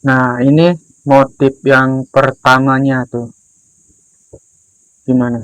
Nah, ini motif yang pertamanya tuh. Gimana?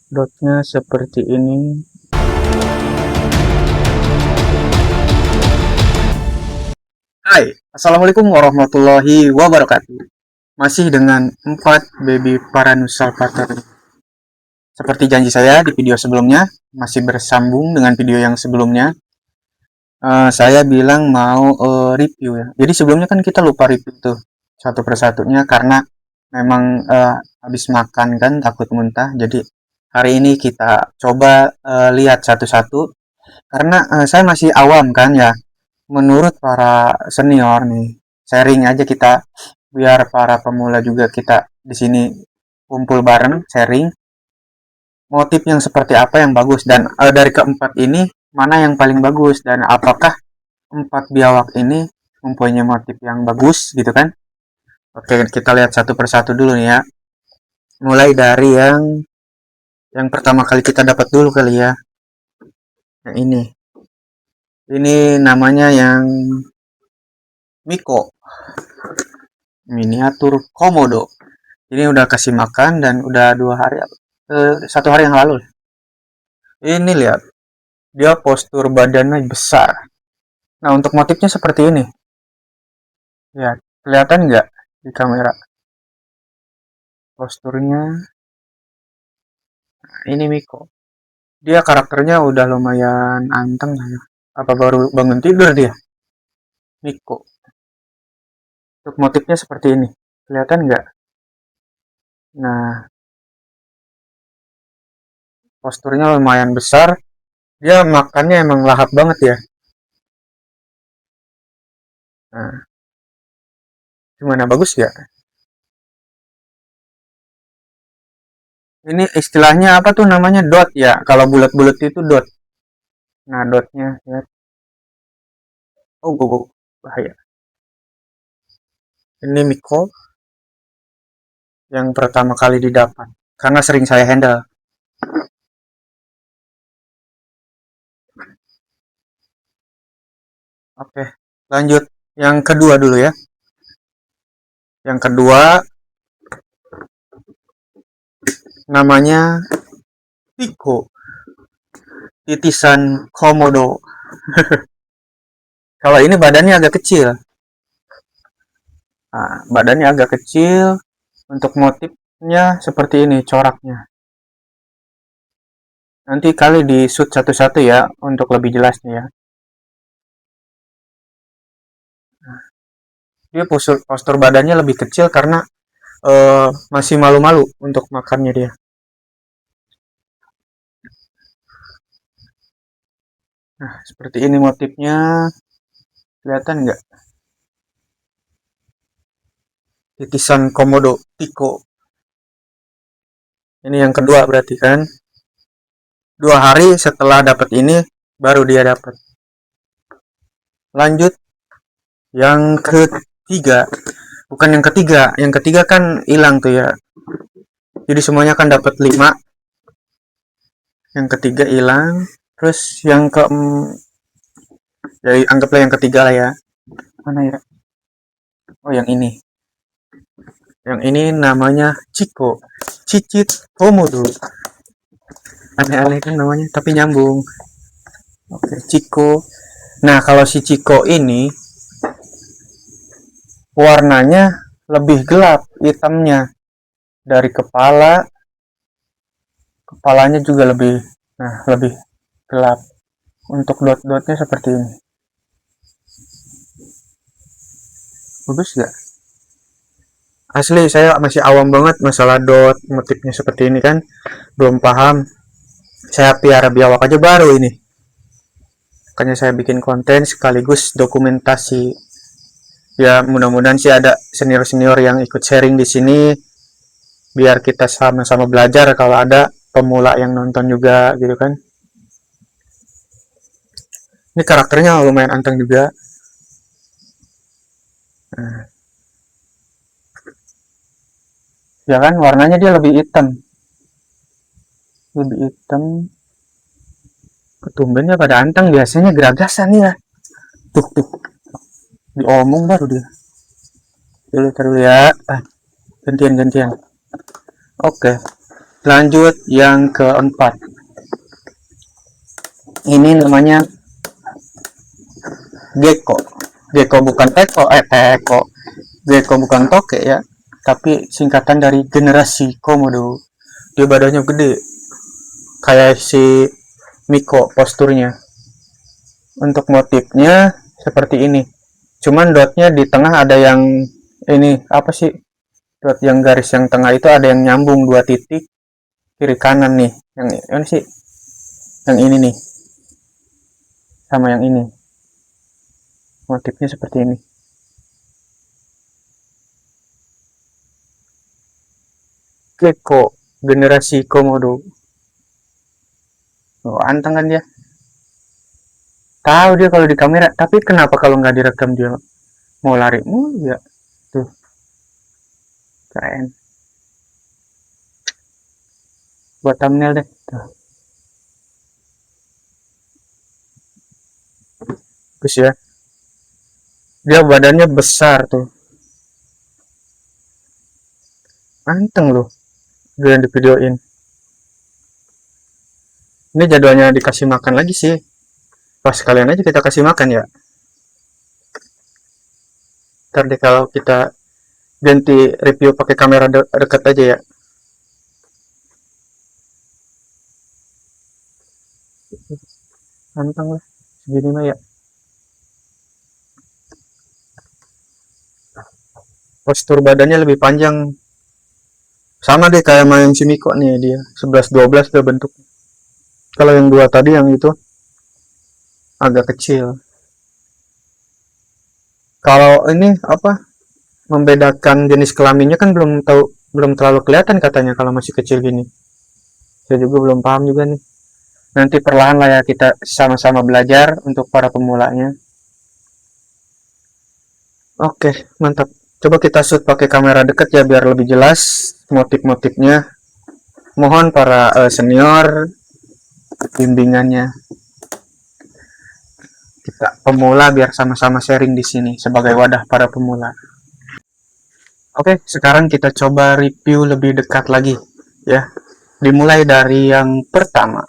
Dotnya seperti ini. Hai, Assalamualaikum warahmatullahi wabarakatuh. Masih dengan 4 baby Paranussalpatra. Seperti janji saya di video sebelumnya, masih bersambung dengan video yang sebelumnya. Saya bilang mau review ya. Jadi sebelumnya kan kita lupa review tuh satu persatunya karena memang habis makan kan takut muntah. Jadi hari ini kita coba lihat satu-satu karena saya masih awam kan ya. Menurut para senior nih, sharing aja kita biar para pemula juga kita di sini kumpul bareng sharing motif yang seperti apa yang bagus dan dari keempat ini mana yang paling bagus dan apakah empat biawak ini mempunyai motif yang bagus gitu kan. Oke, kita lihat satu persatu dulu nih ya. Mulai dari yang pertama kali kita dapat dulu kali ya. Yang ini namanya yang Miko, miniatur komodo. Ini udah kasih makan dan udah 2 hari, 1 hari yang lalu. Ini lihat, dia postur badannya besar. Nah, untuk motifnya seperti ini. Ya, kelihatan nggak di kamera? Posturnya, ini Miko. Dia karakternya udah lumayan anteng ya. Apa baru bangun tidur dia? Miko. Untuk motifnya seperti ini. Kelihatan nggak? Nah, posturnya lumayan besar. Dia makannya emang lahap banget ya. Nah, gimana, bagus ya? Ini istilahnya apa tuh namanya, dot ya. Kalau bulat-bulat itu dot. Nah, dotnya ya. Oh, bahaya. Ini Miko yang pertama kali didapat. Karena sering saya handle. Oke, lanjut. Yang kedua dulu ya. Yang kedua namanya Pico. Titisan komodo. Kalau ini badannya agak kecil. Nah, badannya agak kecil. Untuk motifnya seperti ini, coraknya. Nanti kali di shoot satu-satu ya, untuk lebih jelasnya ya. Dia postur badannya lebih kecil karena masih malu-malu untuk makannya dia. Nah, seperti ini motifnya. Kelihatan nggak? Titisan komodo Pico. Ini yang kedua berarti kan. 2 hari setelah dapat ini, baru dia dapat. Lanjut yang ketiga. Bukan yang ketiga. Yang ketiga kan hilang tuh ya. Jadi semuanya kan dapat 5. Yang ketiga hilang. Terus yang ke ya anggaplah yang ketiga lah ya. Mana ya? Oh, yang ini. Yang ini namanya Chico. Cicit Komodo. Aneh-aneh kan namanya, tapi nyambung. Oke, Chico. Nah, kalau si Chico ini warnanya lebih gelap, hitamnya. Dari kepalanya juga lebih gelap. Untuk dot-dotnya seperti ini. Bagus gak? Asli saya masih awam banget masalah dot, motifnya seperti ini kan. Belum paham. Saya piara biawak aja baru ini. Makanya saya bikin konten sekaligus dokumentasi. Ya, mudah-mudahan sih ada senior-senior yang ikut sharing di sini biar kita sama-sama belajar kalau ada pemula yang nonton juga gitu kan. Ini karakternya lumayan anteng juga. Nah, ya kan warnanya dia lebih hitam. Ketumbennya pada anteng, biasanya geragasan ya. tuh diomong baru dia. Dulu ya. Gantian. Oke, lanjut yang keempat. Ini namanya gecko. Gecko bukan teko. Gecko bukan toke ya, tapi singkatan dari generasi komodo. Dia badannya gede, kayak si Miko posturnya. Untuk motifnya seperti ini. Cuman dotnya di tengah ada yang ini apa sih? Dot yang garis yang tengah itu ada yang nyambung dua titik kiri kanan nih. Yang ini sih, yang ini nih, sama yang ini. Motifnya seperti ini. Gecko generasi komodo. Oh, anteng kan dia. Tahu dia kalau di kamera, tapi kenapa kalau nggak direkam dia mau lari? Ya, tuh keren. Buat thumbnail deh. Tuh. Bagus ya. Dia badannya besar tuh. Anteng loh. Dia yang di videoin. Ini jadwalnya dikasih makan lagi sih. Pas kalian aja kita kasih makan ya. Ntar deh kalau kita ganti review pakai kamera deket aja ya. Anteng lah. Segini mah ya. Postur badannya lebih panjang. Sama deh kayak sama yang si Miko nih dia. 11-12 dia bentuk. Kalau yang dua tadi yang itu agak kecil. Kalau ini apa? Membedakan jenis kelaminnya kan belum terlalu kelihatan katanya kalau masih kecil gini. Saya juga belum paham juga nih. Nanti perlahan lah ya kita sama-sama belajar untuk para pemulanya. Oke, mantap. Coba kita shoot pakai kamera dekat ya biar lebih jelas motif-motifnya. Mohon para senior bimbingannya. Kita pemula biar sama-sama sharing di sini sebagai wadah para pemula. Oke, sekarang kita coba review lebih dekat lagi ya. Dimulai dari yang pertama.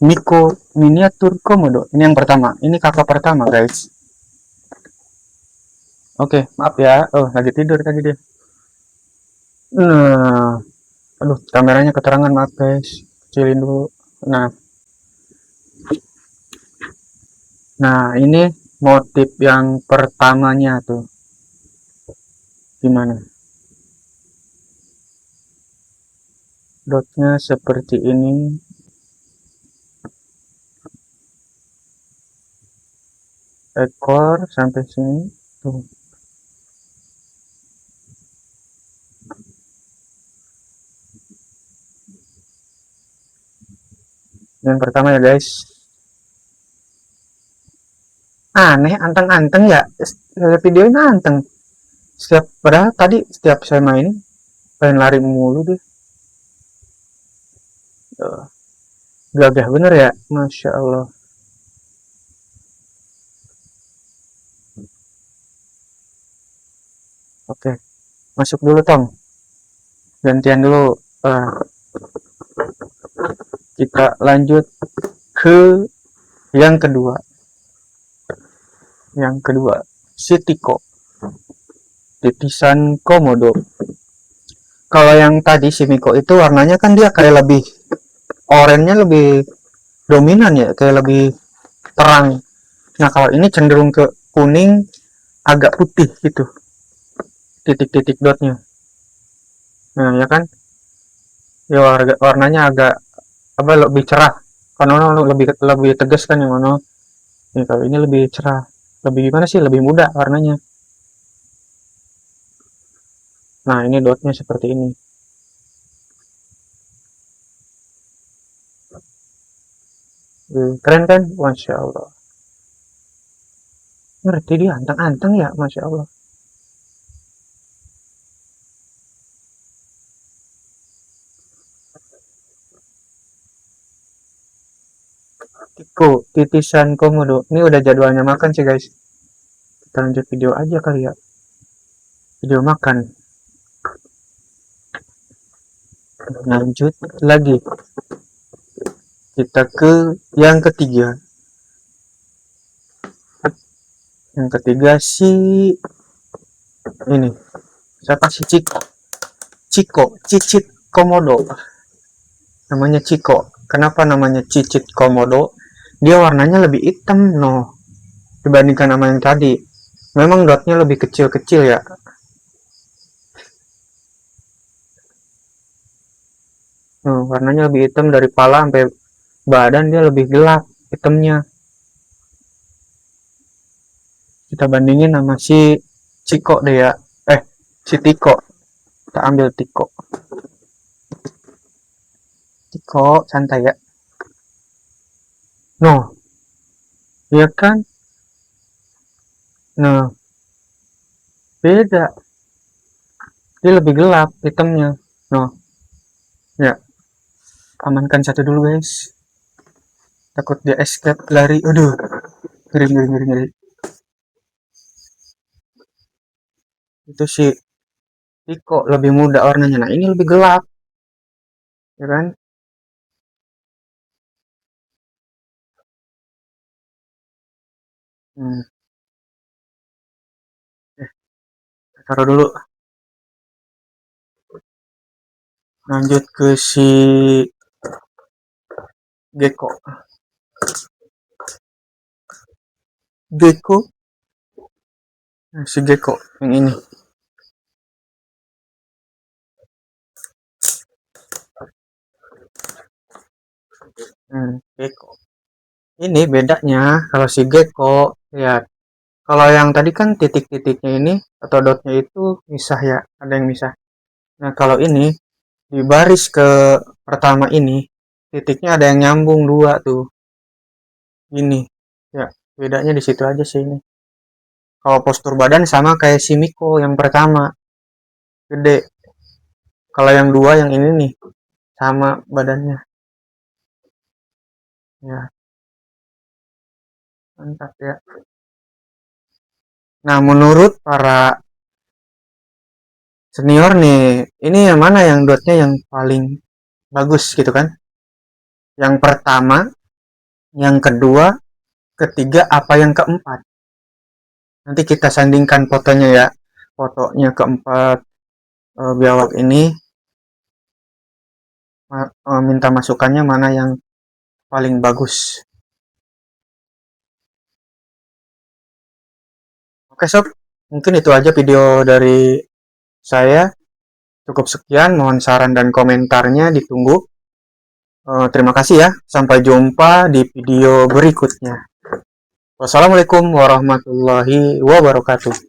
Miko miniatur komodo. Ini yang pertama. Ini kakak pertama, guys. Oke, maaf ya. Oh, lagi tidur tadi dia. Nah, aduh, kameranya keterangan, maaf guys. Kecilin dulu. Nah, ini motif yang pertamanya tuh. Gimana? Dotnya seperti ini. Ekor sampai sini. Tuh. Yang pertama ya guys. Aneh, anteng-anteng ya. Video ini anteng. Padahal tadi setiap saya main pengen lari mulu deh. Gagah bener ya, Masya Allah. Oke, masuk dulu Tom. Gantian dulu. Kita lanjut ke yang kedua. Yang kedua, Sitiko. Titisan komodo. Kalau yang tadi si Miko itu warnanya kan dia kayak lebih oranye, lebih dominan ya, kayak lebih terang. Nah kalau ini cenderung ke kuning, agak putih gitu, titik-titik dotnya. Nah ya kan, ya warnanya agak apa lebih cerah. Kalau lebih lebih tegas kan yang mana. Ya, kalau ini lebih cerah, lebih gimana sih, lebih muda warnanya. Nah ini dotnya seperti ini. Keren kan, Masya Allah. Ngerti dia anteng-anteng ya, Masya Allah. titisan komodo. Ini udah jadwalnya makan sih guys. Kita lanjut video aja kali ya. Video makan. Lanjut lagi. Kita ke yang ketiga. Yang ketiga sih ini. Siapa sih Ciko, cicit komodo. Namanya Ciko. Kenapa namanya cicit komodo? Dia warnanya lebih hitam dibandingkan sama yang tadi. Memang dotnya lebih kecil-kecil ya. Warnanya lebih hitam dari kepala sampai badan, dia lebih gelap hitamnya. Kita bandingin sama si Ciko deh ya. Si Tiko. Kita ambil Tiko. Tiko santai ya. Iya kan? Beda. Dia lebih gelap hitamnya. Ya. Amankan satu dulu guys. Takut dia escape lari. Aduh. Ngeri. Itu sih Tiko lebih muda warnanya. Nah, ini lebih gelap. Ya kan? Taruh dulu. Lanjut ke si Gecko. Si Gecko yang ini. Gecko. Ini bedanya kalau si Gecko, lihat. Kalau yang tadi kan titik-titiknya ini atau dotnya itu misah ya, ada yang misah. Nah, kalau ini di baris ke pertama ini titiknya ada yang nyambung dua tuh. Ini. Ya, bedanya di situ aja sih ini. Kalau postur badan sama kayak si Miko yang pertama. Gede. Kalau yang dua yang ini nih sama badannya. Ya, mantap ya. Nah, menurut para senior nih, ini yang mana yang dotnya yang paling bagus gitu kan? Yang pertama, yang kedua, ketiga, apa yang keempat? Nanti kita sandingkan fotonya ya. Fotonya keempat biawak ini, minta masukannya mana yang paling bagus. Oke sob, mungkin itu aja video dari saya. Cukup sekian, mohon saran dan komentarnya ditunggu. Terima kasih ya, sampai jumpa di video berikutnya. Wassalamualaikum warahmatullahi wabarakatuh.